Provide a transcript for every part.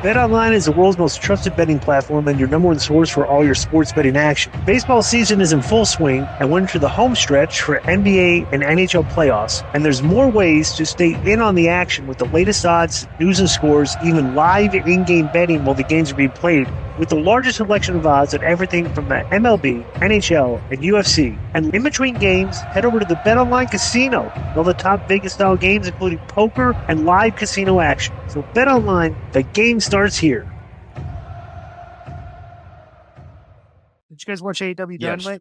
BetOnline is the world's most trusted betting platform and your number one source for all your sports betting action. Baseball season is in full swing, and we're into the home stretch for NBA and NHL playoffs. And there's more ways to stay in on the action with the latest odds, news and scores, even live in-game betting while the games are being played. With the largest selection of odds on everything from the MLB, NHL, and UFC. And in between games, head over to the BetOnline Casino. All the top Vegas-style games, including poker and live casino action. So BetOnline, the game starts here. Did you guys watch AEW Dynamite? Yes.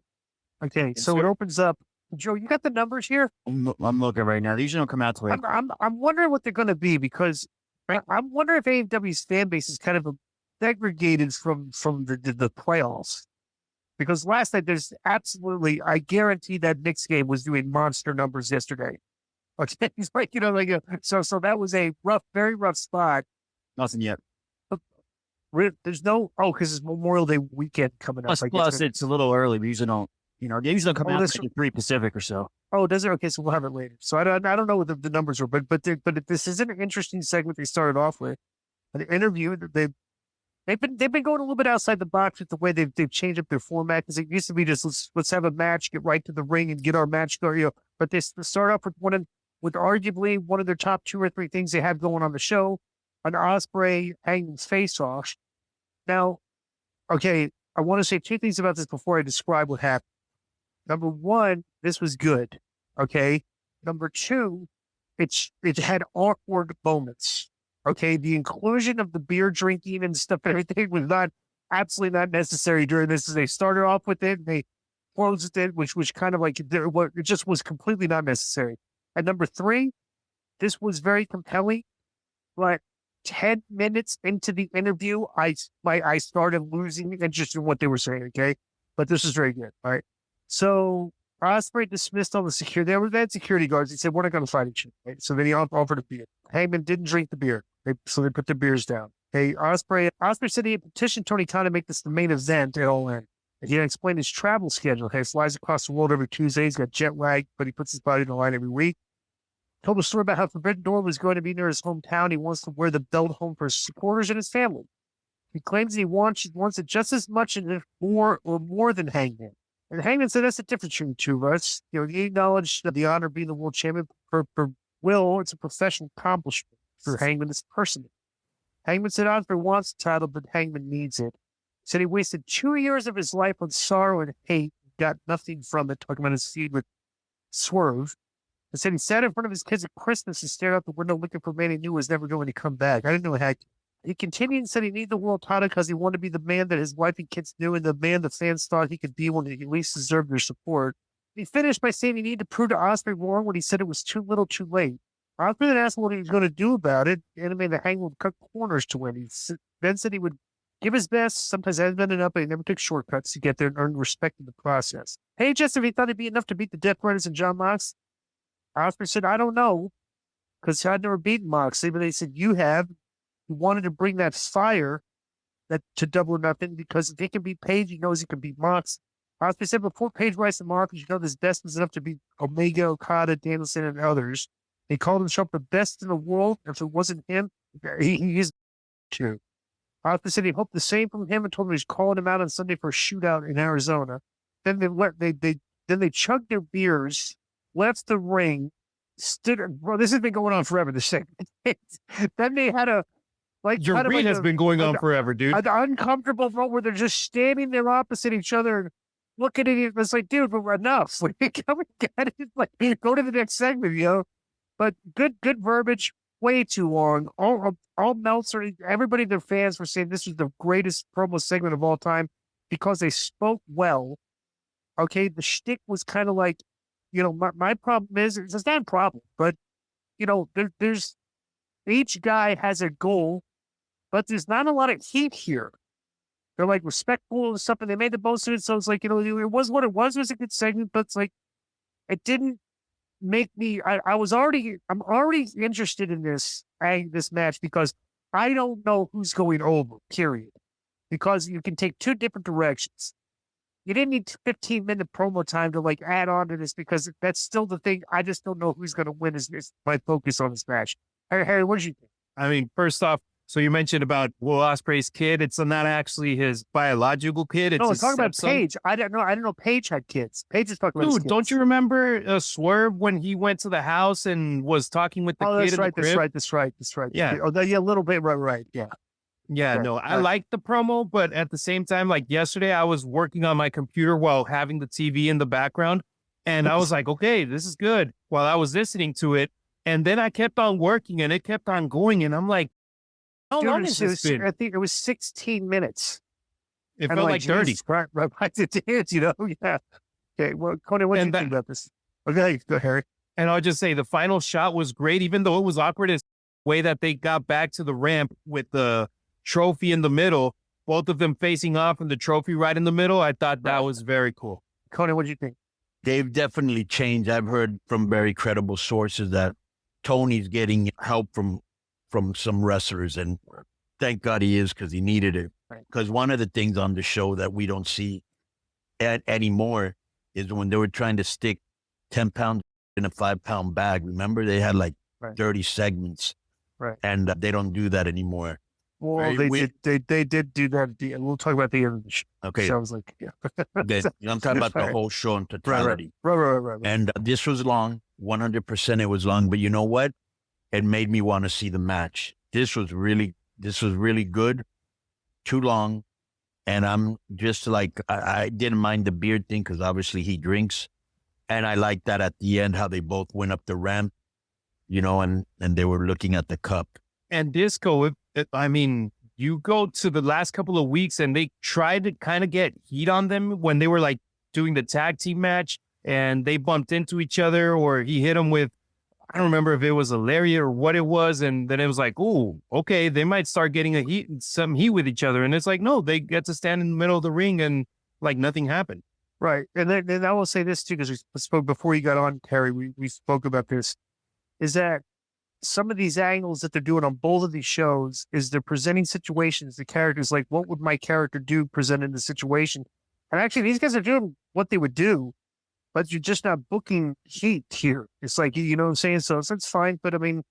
Okay, so it opens up. Joe, you got the numbers here? I'm looking right now. They usually don't come out till late. I'm wondering what they're going to be because I'm wondering if AEW's fan base is kind of segregated from the playoffs. Because last night, there's absolutely, I guarantee that Knicks game was doing monster numbers yesterday. Okay, he's like, so that was a very rough spot. Nothing yet. There's no, because it's Memorial Day weekend coming up. Plus it's a little early. We usually don't, our games don't come out until 3 Pacific or so. Oh, does it? Okay, so we'll have it later. So I don't know what the numbers were, but this is an interesting segment they started off with. The interview, they've been going a little bit outside the box with the way they've changed up their format, because it used to be just let's have a match, get right to the ring, and get our match going. But they start off with arguably one of their top 2 or 3 things they have going on the show, an Osprey Hangman's face-off. Now, okay, I want to say 2 things about this before I describe what happened. Number 1, this was good. Okay. Number 2, it had awkward moments. Okay, the inclusion of the beer drinking and stuff, everything was absolutely not necessary during this. They started off with it, and they closed it, which kind of like, it just was completely not necessary. And number 3, this was very compelling, but 10 minutes into the interview, I started losing interest in what they were saying, okay? But this is very good, all right? So Osprey dismissed all the security. They had security guards. He said, we're not going to fight each other, right? So then he offered a beer. Hangman didn't drink the beer. So they put the beers down. Okay, Osprey said he had petitioned Tony Khan to make this the main event at All In. And he explained his travel schedule. He flies across the world every Tuesday. He's got jet lag, but he puts his body in the line every week. Told a story about how Forbidden Door was going to be near his hometown. He wants to wear the belt home for his supporters and his family. He claims he wants it just as much and if more than Hangman. And Hangman said that's the difference between the two of us. He acknowledged the honor of being the world champion. For Will, it's a professional accomplishment. For Hangman, it's personal. Hangman said Osprey wants the title, but Hangman needs it. He said he wasted 2 years of his life on sorrow and hate, got nothing from it, talking about his feud with Swerve. He said he sat in front of his kids at Christmas and stared out the window looking for a man he knew was never going to come back. I didn't know how. He continued and said he needed the world title because he wanted to be the man that his wife and kids knew and the man the fans thought he could be when he at least deserved their support. He finished by saying he needed to prove to Osprey wrong when he said it was too little too late. Osprey then asked him what he was going to do about it, and it made the Hangman would cut corners to win. He then said he would give his best, sometimes hasn't been enough, but he never took shortcuts to get there and earn respect in the process. Hey, just if he thought it'd be enough to beat the Death Riders and John Mox, Osprey said, I don't know, because I'd never beaten Moxley, but they said, you have. He wanted to bring that fire to Double or Nothing, because if he can beat Page, he knows he can beat Mox. Osprey said, before Page, Rice, and Marcus, this best was enough to beat Omega, Okada, Danielson, and others. He called himself the best in the world. If it wasn't him, he is too. Osprey said he hoped the same from him and told him he's calling him out on Sunday for a shootout in Arizona. Then they chugged their beers, left the ring, bro, this has been going on forever, this segment. Then they had your read has been going on forever, dude. An uncomfortable moment where they're just standing there opposite each other and looking at it. It's like, dude, we're enough. Go to the next segment, But good verbiage, way too long. All Meltzer, everybody, their fans were saying this was the greatest promo segment of all time because they spoke well. Okay, the shtick was kind of like, my problem is, it's not a problem, but, there's, each guy has a goal, but there's not a lot of heat here. They're like respectful and stuff, and they made the most of it. So it's like, it was what it was. It was a good segment, but it's like, it didn't make me, I'm already interested in this match because I don't know who's going over, period. Because you can take 2 different directions. You didn't need 15-minute promo time to add on to this because that's still the thing. I just don't know who's going to win is my focus on this match. Harry, what did you think? I mean, first off, So you mentioned about Will Ospreay's kid. It's not actually his biological kid. It's no, his talking about stepson. Paige. I didn't know Paige had kids. Paige is talking about his Dude, kids. don't you remember Swerve when he went to the house and was talking with the kid that's in right, the crib? that's right. Yeah. Oh, yeah, a little bit. Right. Yeah. Yeah, Okay. no, I like the promo, but at the same time, like yesterday, I was working on my computer while having the TV in the background. And I was like, okay, this is good while I was listening to it. And then I kept on working and it kept on going. And I'm like, how long has this been? I think it was 16 minutes. It felt like 30. Right. It is, Yeah. Okay. Well, Konnan, what do you think about this? Okay, go, Harry. And I'll just say the final shot was great, even though it was awkward as the way that they got back to the ramp with the trophy in the middle, both of them facing off and the trophy right in the middle. I thought that was very cool. Konnan, what do you think? They've definitely changed. I've heard from very credible sources that Tony's getting help from some wrestlers, and thank God he is, because he needed it. Because one of the things on the show that we don't see anymore is when they were trying to stick 10 pounds in a 5-pound bag. Remember, they had like 30 segments, and they don't do that anymore. Well, they did do that. We'll talk about the end of the show. Okay. Sounds like, yeah. I'm talking about the whole show in totality. Right. And this was long, 100% it was long. But you know what? It made me want to see the match. This was really good. Too long. And I'm just like, I didn't mind the beard thing because obviously he drinks. And I like that at the end, how they both went up the ramp, and they were looking at the cup. And Disco, I mean, you go to the last couple of weeks and they tried to kind of get heat on them when they were like doing the tag team match and they bumped into each other, or he hit them with, I don't remember if it was a lariat or what it was. And then it was like, oh, okay, they might start getting some heat with each other. And it's like, no, they get to stand in the middle of the ring and like nothing happened. Right. And then I will say this too, because we spoke before you got on, Harry, we spoke about this, is that some of these angles that they're doing on both of these shows is they're presenting situations, the characters like, what would my character do present in the situation? And actually these guys are doing what they would do, but you're just not booking heat here. It's like, you know what I'm saying? So it's fine. But I mean,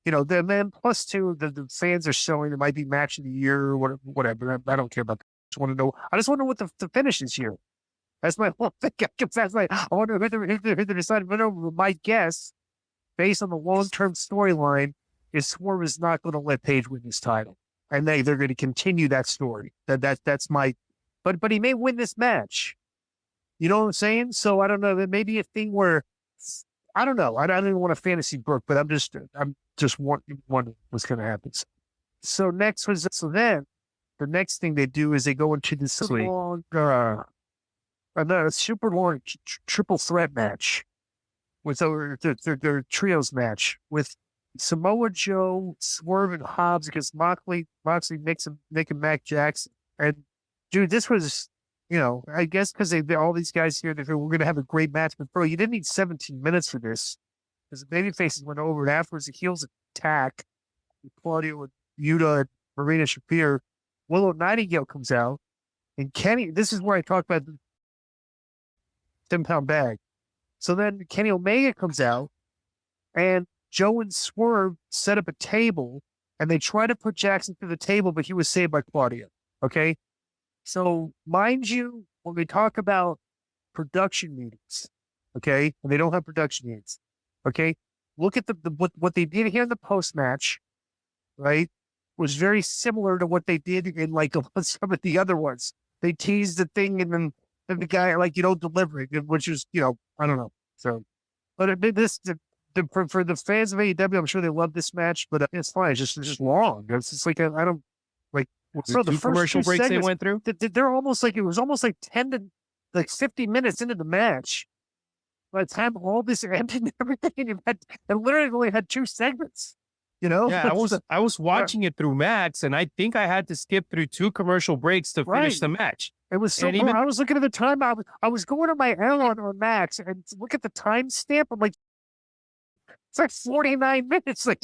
then plus two, the fans are showing it might be match of the year or whatever. I don't care about that. I just want to know what the finish is here. That's my whole thing. I wonder who they're deciding. My guess, based on the long-term storyline, is Swerve is not going to let Paige win this title, and they're going to continue that story. That's my, but he may win this match. You know what I'm saying? So I don't know. There may be a thing where I don't know. I don't even want a fantasy book, but I'm just wondering what's going to happen. So then the next thing they do is they go into this super long triple threat match with their trios match with Samoa Joe, Swerve, and Hobbs against Moxley, Nick, and Mac Jackson. And dude, this was, I guess because all these guys here, we're going to have a great match. But bro, you didn't need 17 minutes for this, because the baby faces went over, and afterwards the heels attack. Claudio and Yuta and Marina Shafir. Willow Nightingale comes out, and Kenny. This is where I talk about the 10-pound bag. So then Kenny Omega comes out, and Joe and Swerve set up a table, and they try to put Jackson through the table, but he was saved by Claudio. Okay? So, mind you, when we talk about production meetings, okay, and they don't have production meetings, okay, look at what they did here in the post-match, right, was very similar to what they did in, like, some of the other ones. They teased the thing, and then the guy, like, deliver it, which is, I don't know. So, but for the fans of AEW, I'm sure they love this match, but it's fine. It's just long. It's just like, I don't, like, so the commercial breaks they went through, they're almost like, it was almost like 10 to like 50 minutes into the match. By the time all this ended and everything, it literally only had 2 segments. Yeah, I was watching it through Max, and I think I had to skip through 2 commercial breaks to finish the match. It was so cool. I was looking at the time. I was going to my airline on Max and look at the timestamp. I'm like, it's like 49 minutes. Like,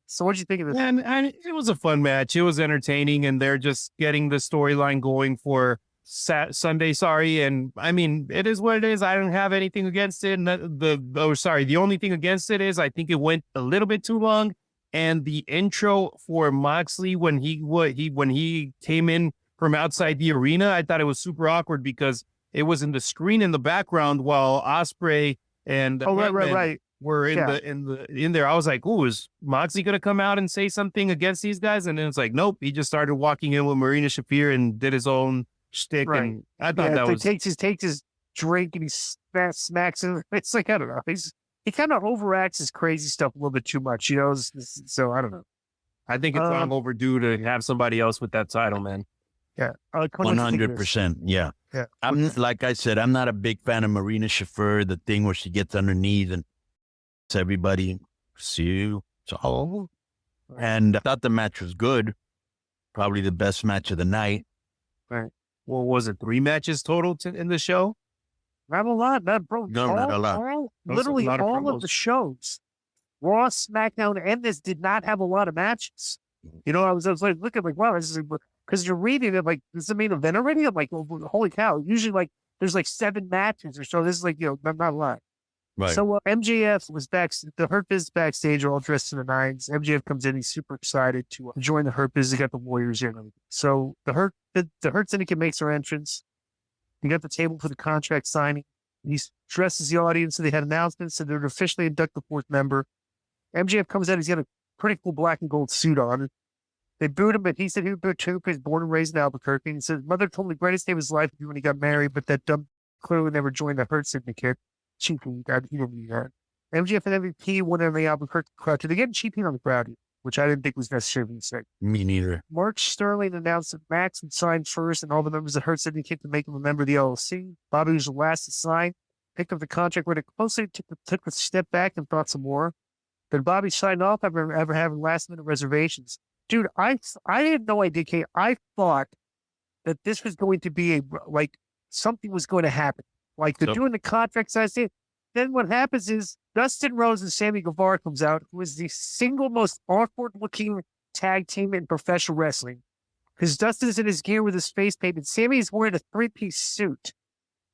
so what'd you think of this? And it was a fun match. It was entertaining, and they're just getting the storyline going for Sunday. Sorry. And I mean, it is what it is. I don't have anything against it. And the only thing against it is I think it went a little bit too long. And the intro for Moxley when he came in from outside the arena, I thought it was super awkward because it was in the screen in the background while Osprey and right. were in there. I was like, "Ooh, is Moxley gonna come out and say something against these guys?" And then it's like, nope. He just started walking in with Marina Shafir and did his own shtick. Right. And I thought that was takes his drink and he smacks it. It's like, I don't know. He kind of overacts his crazy stuff a little bit too much, so I don't know. I think it's long overdue to have somebody else with that title, man. Yeah. 100%. Yeah. Yeah. Like I said, I'm not a big fan of Marina Shafir, the thing where she gets underneath and everybody, see you. So, and I thought the match was good. Probably the best match of the night. Right. Well, was it 3 matches total in the show? Not a lot, not a lot. Literally all of the shows, Raw, SmackDown, and this did not have a lot of matches. I was like looking like, wow, this is because you're reading it like, this is the main event already. I'm like, well, holy cow! Usually like there's like 7 matches or so. This is like not a lot. Right. So MJF was back. The Hurt Biz backstage are all dressed in the 9s. MJF comes in. He's super excited to join the Hurt Biz. They got the Warriors in. So the Hurt Syndicate makes their entrance. He got the table for the contract signing. He dresses the audience, so they had announcements, and they're officially induct the 4th member. MJF comes out. He's got a pretty cool black and gold suit on. They booed him, but he said he was booed too because he's born and raised in Albuquerque. He said, mother told him the greatest day of his life when he got married, but that dumb clearly never joined the Hurt Syndicate. Cheaping, God, he didn't do that. MJF and MVP won in the Albuquerque crowd. They're getting cheaping on the crowd, which I didn't think was necessary for the segment. Me neither. Mark Sterling announced that Max would sign first and all the members of Hurt Syndicate to make him a member of the LLC. Bobby was the last to sign, picked up the contract, read it closely, took a step back and thought some more. Then Bobby signed off after ever having last-minute reservations. Dude, I had no idea, Kate. I thought that this was going to be something was going to happen. Like they're doing the contract size thing. Then what happens is Dustin Rhodes and Sammy Guevara comes out, who is the single most awkward-looking tag team in professional wrestling. Because Dustin's in his gear with his face paint, and Sammy's wearing a 3-piece suit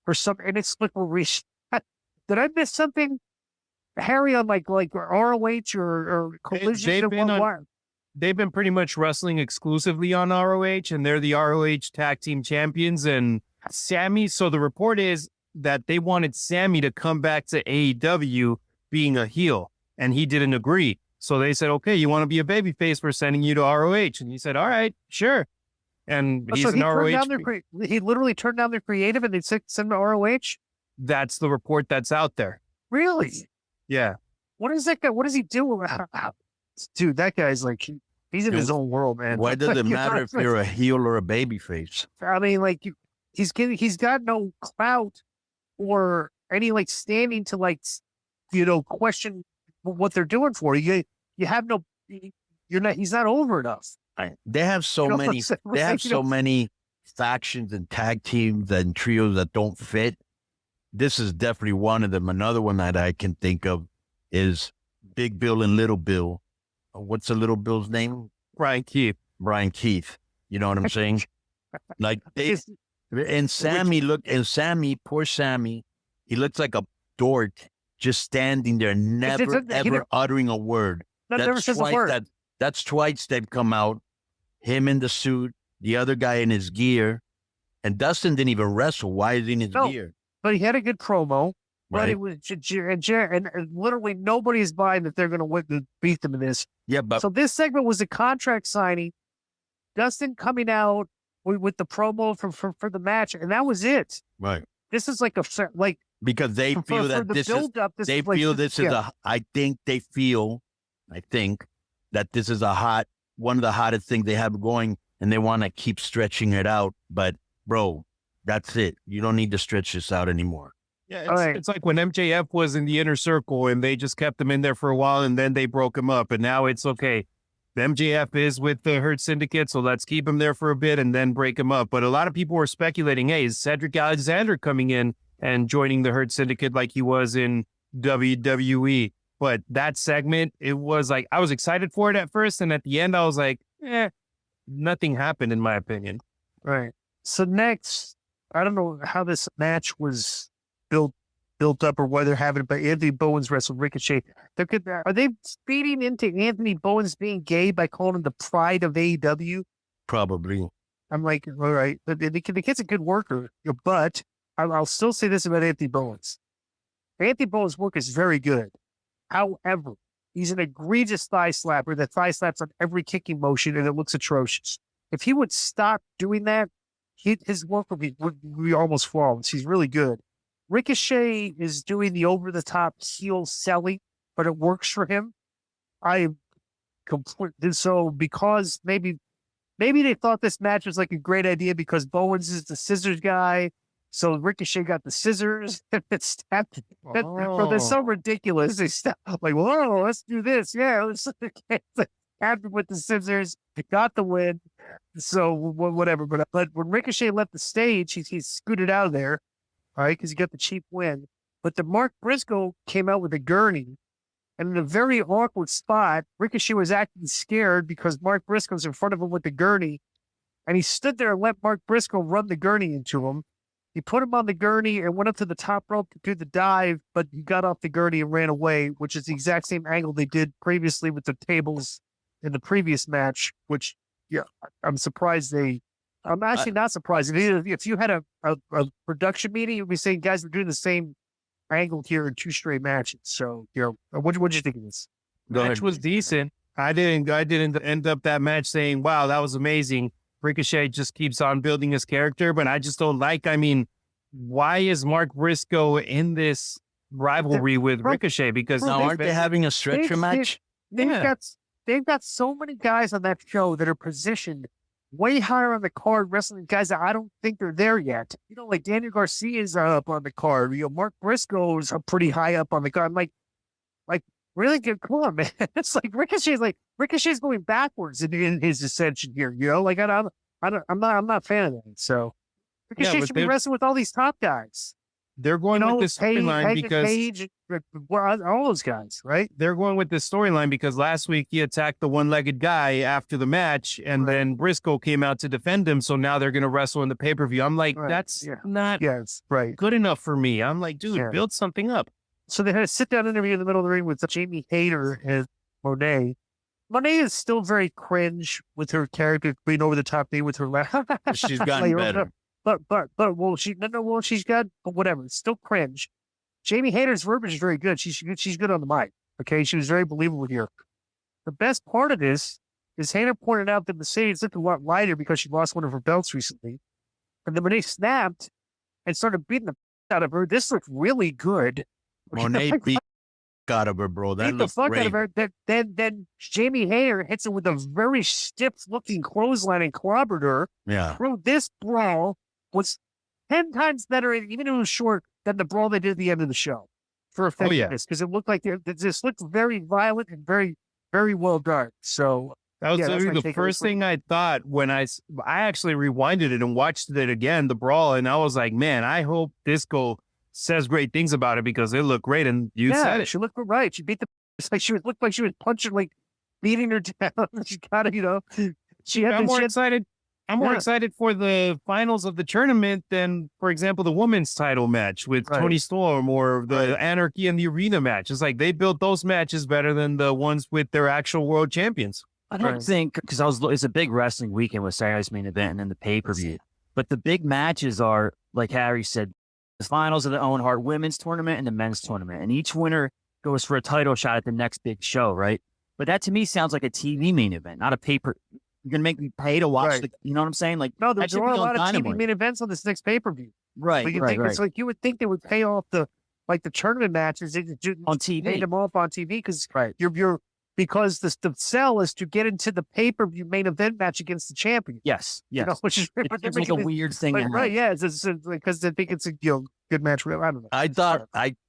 for some inexplicable reason. Did I miss something? Harry on like ROH or Collision? They've been pretty much wrestling exclusively on ROH, and they're the ROH tag team champions. And Sammy, so the report is that they wanted Sammy to come back to AEW being a heel, and he didn't agree. So they said, okay, you want to be a babyface? We're sending you to ROH. And he said, all right, sure. And he's an ROH. He literally turned down their creative and they sent him to ROH? That's the report that's out there. Really? Yeah. What is that guy? What does he do? Dude, that guy's like, he's in his own world, man. Why does it matter if you're a heel or a babyface? I mean, like, he's got no clout or any standing to question what they're doing for you. You have no, he's not over enough. They have so many, many factions and tag teams and trios that don't fit. This is definitely one of them. Another one that I can think of is Big Bill and Little Bill. What's the Little Bill's name? Brian Keith. You know what I'm saying? Poor Sammy, he looks like a dork just standing there, never uttering a word. That's twice they've come out. Him in the suit, the other guy in his gear, and Dustin didn't even wrestle. Why is he in his gear? But he had a good promo. But Right. it was and literally nobody is buying that they're going to beat them in this. Yeah, but So this segment was a contract signing. Dustin coming out with the promo for the match, and that was it. right. This is Because they feel that this is I think that this is one of the hottest things they have going, and they want to keep stretching it out. But bro, that's it. You don't need to stretch this out anymore. Yeah, it's like when MJF was in the Inner Circle and they just kept him in there for a while and then they broke him up. And now it's okay. The MJF is with the Hurt Syndicate, so let's keep him there for a bit and then break him up. But a lot of people were speculating, hey, is Cedric Alexander coming in and joining the Hurt Syndicate like he was in WWE? But that segment, it was like, I was excited for it at first. And at the end, I was like, nothing happened in my opinion. Right. So next, I don't know how this match was built built up or why they're having it, but Anthony Bowens wrestled Ricochet. Are they feeding into Anthony Bowens being gay by calling him the pride of AEW? Probably. I'm like, all right, the kid's a good worker, but I'll still say this about Anthony Bowens. Anthony Bowens' work is very good. However, he's an egregious thigh slapper that thigh slaps on every kicking motion, and it looks atrocious. If he would stop doing that, his work would be almost flawless. He's really good. Ricochet is doing the over-the-top heel selling, but it works for him. I am completely so because maybe they thought this match was like a great idea because Bowens is the scissors guy. So Ricochet got the scissors and it stabbed. Bro, they're so ridiculous. They stop like, whoa, let's do this. Yeah, let's stabbed him with the scissors. Got the win. So whatever. But when Ricochet left the stage, he scooted out of there. All right, because he got the cheap win. But the Mark Briscoe came out with a gurney. And in a very awkward spot, Ricochet was acting scared because Mark Briscoe's in front of him with the gurney. And he stood there and let Mark Briscoe run the gurney into him. He put him on the gurney and went up to the top rope to do the dive, but he got off the gurney and ran away, which is the exact same angle they did previously with the tables in the previous match, which, yeah, I'm surprised I'm actually not surprised. If you had a production meeting, you'd be saying, guys, we're doing the same angle here in 2 straight matches. So, what'd you think of this? Match was decent. I didn't end up that match saying, wow, that was amazing. Ricochet just keeps on building his character, but I just don't why is Mark Briscoe in this rivalry with Ricochet? Because now aren't they having a stretcher match? They've got so many guys on that show that are positioned way higher on the card, wrestling guys that I don't think they're there yet. Like Daniel Garcia's up on the card. Mark Briscoe's pretty high up on the card. I'm like really good. Come on, man. It's like Ricochet's going backwards in his ascension here. I'm not a fan of that. So Ricochet should be wrestling with all these top guys. They're going with this storyline because Page, all those guys, right? They're going with this storyline because last week he attacked the one-legged guy after the match, and then Briscoe came out to defend him. So now they're going to wrestle in the pay-per-view. I'm like, that's not good enough for me. I'm like, dude, build something up. So they had a sit-down interview in the middle of the ring with Jamie Hayter and Monet. Monet is still very cringe with her character being over the top knee with her left. She's gotten better. She's got whatever. It's still cringe. Jamie Hayter's verbiage is very good. She's good on the mic. Okay, she was very believable here. The best part of this is Hayter pointed out that Mercedes looked a lot lighter because she lost one of her belts recently, and then when they snapped and started beating the out of her, this looked really good. Monet beat out of her, bro. That looks great. Out of her. Then Jamie Hayter hits her with a very stiff-looking clothesline and clobbered her. Yeah. Bro, this brawl was 10 times better, even if it was short, than the brawl they did at the end of the show for effectiveness. Because it looked like this looked very violent and very, very well done. So that was the first thing I thought when I actually rewinded it and watched it again, the brawl, and I was like, man, I hope Disco says great things about it because it looked great. And you said it. She looked right. She beat looked like she was punching, like beating her down. She got it, She had I'm more excited. I'm more excited for the finals of the tournament than, for example, the women's title match with Toni Storm or the Anarchy in the Arena match. It's like they built those matches better than the ones with their actual world champions. I don't think, because it's a big wrestling weekend with Saturday's main event and then the pay-per-view. But the big matches are, like Harry said, the finals of the Owen Hart women's tournament and the men's tournament. And each winner goes for a title shot at the next big show, right? But that to me sounds like a TV main event, not a paper. You're going to make me pay to watch you know what I'm saying? Like, no, there are a lot of TV main events on this next pay-per-view. Right, It's like you would think they would pay off the tournament matches on TV. Pay them off on TV because you're because the sell is to get into the pay-per-view main event match against the champion. Yes. Which is it's like a weird thing. It's because they think it's a good match. I don't know.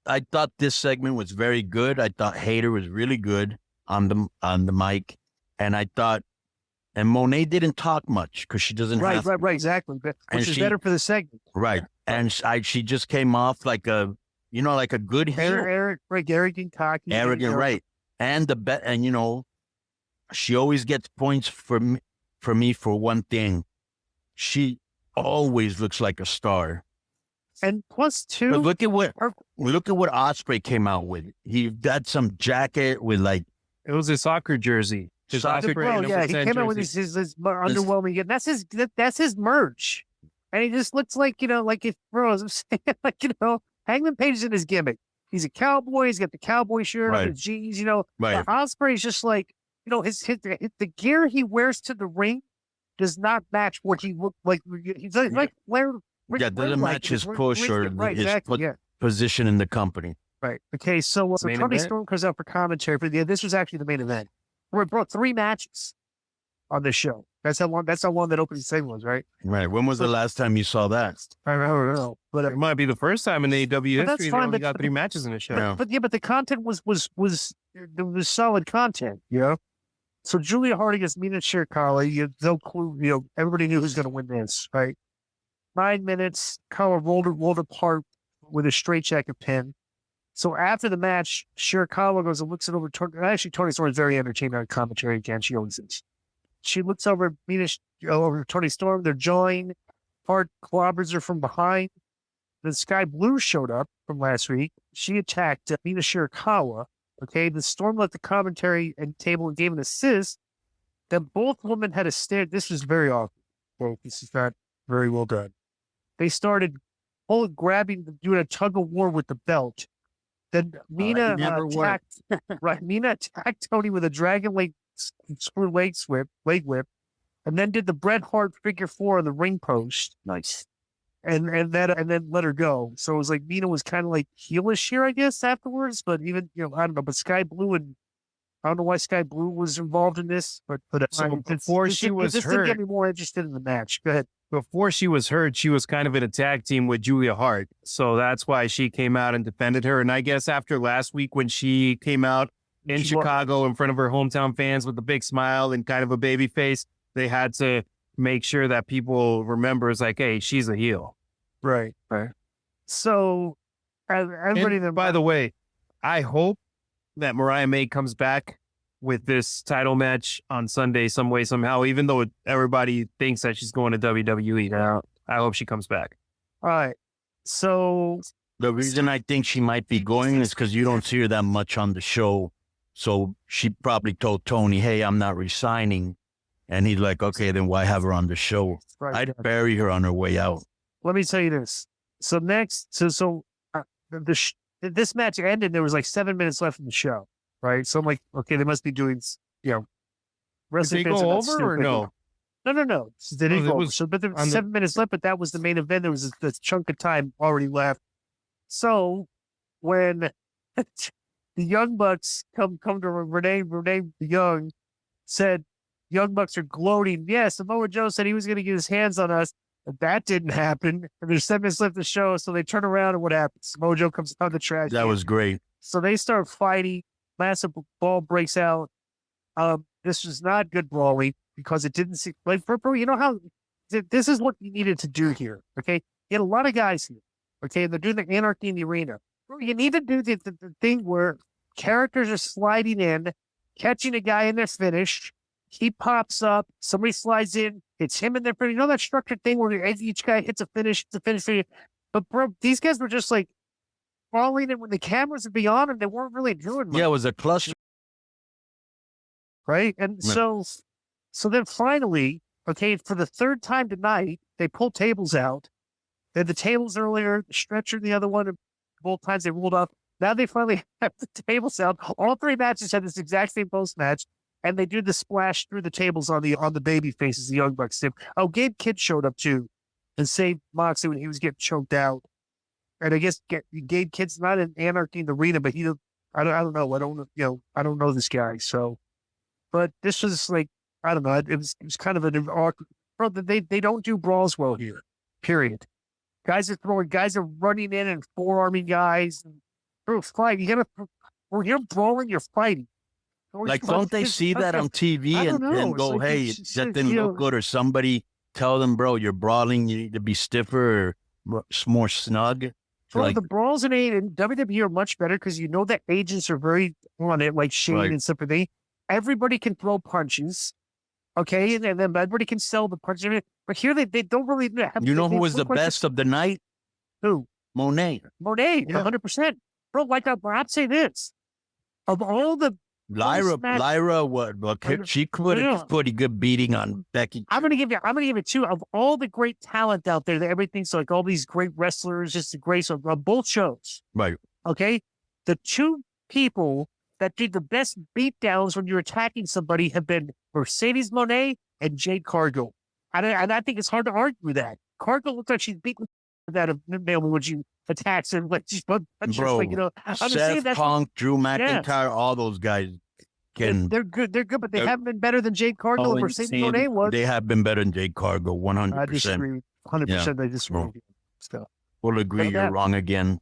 I thought this segment was very good. I thought Hayter was really good on the mic, and Monet didn't talk much because she doesn't have to. Right, exactly. Which is better for the segment. Right. And she just came off like a good heel. Arrogant, cocky. Arrogant, right. And she always gets points for me for one thing. She always looks like a star. And plus two, but look at Look at what Osprey came out with. He got some jacket with like It was a soccer jersey. His Soccer- Osprey Bro, number yeah, he 10 came out with jersey. his underwhelming. That's his merch, and he just looks like like if bro, I'm saying like Hangman Page is in his gimmick. He's a cowboy. He's got the cowboy shirt on, Right. his jeans. Right. Osprey's just like his the gear he wears to the ring does not match what he looked like. He's like Flair. Yeah, doesn't match his push or right, his exactly, yeah. position in the company. Right. Okay. So Main Tony event? Storm comes out for commentary, but yeah, this was actually the main event. We brought 3 matches on this show. That's how long that opening segment was, right? Right. When was the last time you saw that? I don't know, but It might be the first time in AEW But that's history they fine, only but- got 3 matches in a show. Yeah. but the content was there was solid content, So Julia Hart against Mina Shirakawa, you have no clue, everybody knew who's going to win this, right? 9 minutes, Kawa rolled apart with a straitjacket pin. So after the match, Shirakawa goes and looks it over. Actually, Tony Storm is very entertaining on commentary again. She always is. She looks over over Tony Storm. They're jawing. Hart clobbers her from behind. Then Sky Blue showed up from last week. She attacked Mina Shirakawa. Okay, the Storm left the commentary and table and gave an assist. Then both women had a stare. This was very awkward. Well, this is not very well done. They started doing a tug of war with the belt. Then Mina never attacked. Right, Mina attacked Tony with a dragon leg screw leg whip, and then did the Bret Hart figure 4 on the ring post. Nice. And then let her go. So it was like Mina was kind of like heelish here, I guess, afterwards. But even I don't know. But Sky Blue I don't know why Sky Blue was involved in this. But So before she was this hurt- didn't get me more interested in the match. Go ahead. Before she was hurt, she was kind of in a tag team with Julia Hart. So that's why she came out and defended her. And I guess after last week when she came out in She wa- Chicago in front of her hometown fans with a big smile and kind of a baby face, they had to make sure that people remember it's like, hey, she's a heel. Right. So everybody. And by the way, I hope that Mariah May comes back with this title match on Sunday some way, somehow, even though everybody thinks that she's going to WWE now. I hope she comes back. All right. So The reason I think she might be going is because you don't see her that much on the show. So she probably told Tony, hey, I'm not resigning. And he's like, okay, then why have her on the show? right, I'd bury her on her way out. let me tell you this. So next, this match ended. There was like 7 minutes left in the show, right? So I'm like, okay, they must be doing, Did wrestling they fans are go not over or stupid. no? No. They didn't Oh, it go over. was So, but there was on the- 7 minutes left, but that was the main event. There was this chunk of time already left. So when the Young Bucks come to Renee Young said, Young Bucks are gloating. Yes, Samoa Joe said he was going to get his hands on us. But that didn't happen. And there's 7 minutes left to show. So they turn around and what happens? Samoa Joe comes out of the trash. That can. was great. So they start fighting. Massive ball breaks out. This was not good brawling because it didn't seem like, bro, you know how this is what you needed to do here. Okay. You had a lot of guys here. Okay. And they're doing the anarchy in the arena. Bro, you need to do the thing where characters are sliding in, catching a guy in their finish. He pops up. Somebody slides in. It's him in their finish. You know that structured thing where each guy hits a finish, it's a finish for you. But bro, these guys were just like falling in when the cameras would be on and they weren't really doing much. Yeah, it was a cluster. Right. And Yeah. so then finally, okay, for the 3rd time tonight, they pull tables out. They had the tables earlier, the stretcher, the other one, and both times they rolled off. Now they finally have the tables out. All 3 matches had this exact same post match, and they do the splash through the tables on the baby faces, the Young Bucks did. Oh, Gabe Kidd showed up too and saved Moxley when he was getting choked out. And I guess Gabe Kidd's not in Anarchy in the Arena, but I don't know. I don't know this guy. So, but this was like, I don't know. It was kind of an awkward. Bro, they don't do brawls well here. Period. Guys are running in and forearming guys. And, bro, fight. When you're brawling, you're fighting. Like, don't they see that on TV I and don't know. then It's go, like hey, it's that just, didn't look good? Or somebody tell them, bro, you're brawling. You need to be stiffer or more snug. Bro, Like, the brawls in WWE are much better because you know that agents are very on it, like Shane Right. and Sympathy. Everybody can throw punches, okay, and then everybody can sell the punches. But here they don't really have. you know they who was the look like best of the night? Who? Monet. Monet, Yeah. 100%. Bro, like I'd say this. Of all the Lyra, she put Yeah. a pretty good beating on Becky. I'm gonna give you two of all the great talent out there. That everything's like all these great wrestlers, just the grace of both shows. Right. Okay, the two people that did the best beatdowns when you're attacking somebody have been Mercedes Monet and Jade Cargill. And I think it's hard to argue with that. Cargill looks like she's beating that of Naomi when she attacks her. Like she's Bro, like, you know, I'm just saying Seth, that's Punk, Drew McIntyre, all those guys they're good. They're good, but they they're- haven't been better than Jade Cargill and Mercedes Sandy. Monet was. they have been better than Jade Cargill, 100%. I disagree. 100%. I disagree. Well, with you. So, We'll agree Like you're that. wrong again.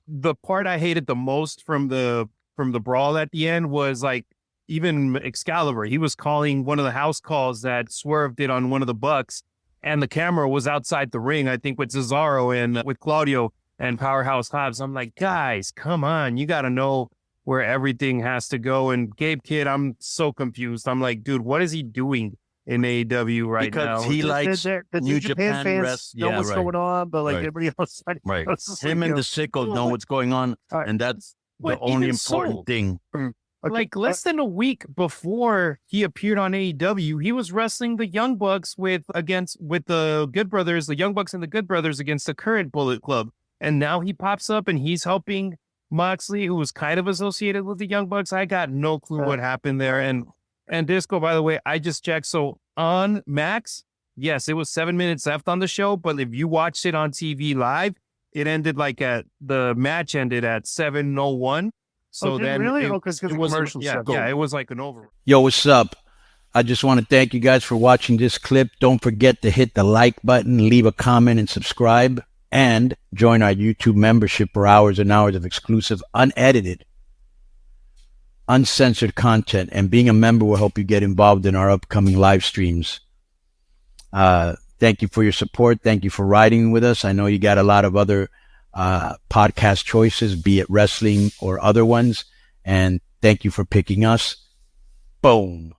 The part I hated the most from the brawl at the end was like even Excalibur. He was calling one of the house calls that Swerve did on one of the Bucks, and the camera was outside the ring, I think with Cesaro and with Claudio and Powerhouse Hobbs. I'm like, guys, come on. You got to know where everything has to go. And Gabe Kidd, I'm so confused. I'm like, dude, what is he doing in AEW right Because now? he likes the New Japan fans rest- know yeah, what's right. going on, but like Right. everybody else, right. it's just Him like, and you the sickos know like- what's going on, All right. and that's the But only even important so- thing. okay, Like less than a week before he appeared on AEW, he was wrestling the Young Bucks with the Good Brothers, the Young Bucks and the Good Brothers against the current Bullet Club. And now he pops up and he's helping Moxley, who was kind of associated with the Young Bucks. I got no clue what happened there. And Disco, by the way, I just checked. So on Max, yes, it was 7 minutes left on the show, but if you watched it on TV live, it ended the match ended at 7:01. So did it then really? it, Oh, 'cause it the was commercials yeah, stuff. yeah, it was like an over. Yo, what's up? I just want to thank you guys for watching this clip. Don't forget to hit the like button, leave a comment, and subscribe. And join our YouTube membership for hours and hours of exclusive, unedited, uncensored content. And being a member will help you get involved in our upcoming live streams. Thank you for your support. Thank you for riding with us. I know you got a lot of other podcast choices, be it wrestling or other ones. And thank you for picking us. Boom.